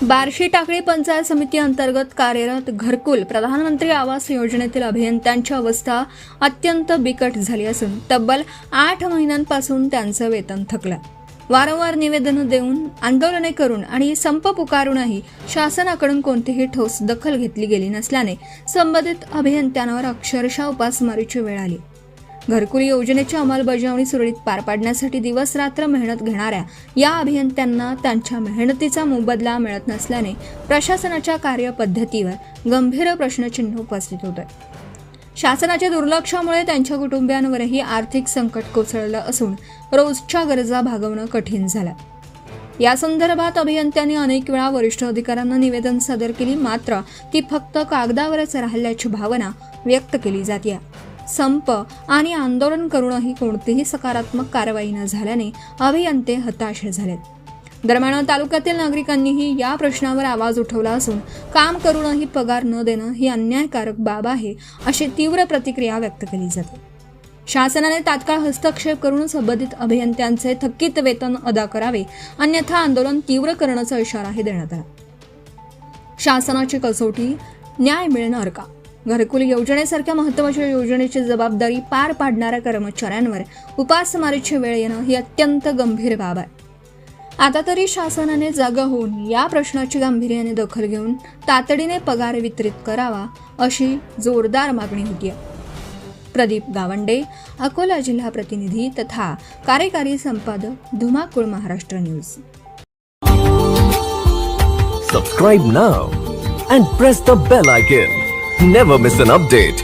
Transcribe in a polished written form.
बार्शी टाकळी पंचायत समिती अंतर्गत कार्यरत घरकुल प्रधानमंत्री आवास योजनेतील अभियंत्यांची अवस्था अत्यंत बिकट झाली असून तब्बल 8 महिन्यांपासून त्यांचं वेतन थकलं। वारंवार निवेदनं देऊन, आंदोलने करून आणि संप पुकारूनही शासनाकडून कोणतीही ठोस दखल घेतली गेली नसल्याने संबंधित अभियंत्यांवर अक्षरशः उपासमारीची वेळ आली। घरकुल योजनेची अंमलबजावणी सुरळीत पार पाडण्यासाठी दिवस रात्र मेहनत घेणाऱ्या या अभियंत्यांना त्यांच्या मेहनतीचा मोबदला मिळत नसल्याने प्रशासनाच्या कार्यपद्धतीवर गंभीर प्रश्नचिन्ह उपस्थित होत आहे। शासनाच्या दुर्लक्षामुळे त्यांच्या कुटुंबियांवरही आर्थिक संकट कोसळलं असून रोजच्या गरजा भागवणं कठीण झालं। या संदर्भात अभियंत्यांनी अनेक वेळा वरिष्ठ अधिकाऱ्यांना निवेदन सादर केली, मात्र ती फक्त कागदावरच राहिल्याची भावना व्यक्त केली जाते। संप आणि आंदोलन करूनही कोणतीही सकारात्मक कारवाई न झाल्याने अभियंते हताश झालेत। दरम्यान तालुक्यातील नागरिकांनीही या प्रश्नावर आवाज उठवला असून काम करूनही पगार न देणं ही अन्यायकारक बाब आहे अशी तीव्र प्रतिक्रिया व्यक्त केली जाते। शासनाने तात्काळ हस्तक्षेप करून संबंधित अभियंत्यांचे थकीत वेतन अदा करावे, अन्यथा आंदोलन तीव्र करण्याचा इशाराही देण्यात आला। शासनाची कसोटी न्याय मिळणार का? घरकुल योजनेसारख्या महत्त्वाच्या योजनेची जबाबदारी पार पाडणाऱ्या कर्मचाऱ्यांवर उपासमारीची वेळ येणं ही अत्यंत गंभीर बाब आहे। आता तरी शासनाने जागा होऊन या प्रश्नाची गांभीर्याने दखल घेऊन तातडीने पगार वितरित करावा अशी जोरदार मागणी होती। प्रदीप गावंडे, अकोला जिल्हा प्रतिनिधी तथा कार्यकारी संपादक, धुमाकूळ, Maharashtra news. Subscribe now and press the bell icon. Never miss an update.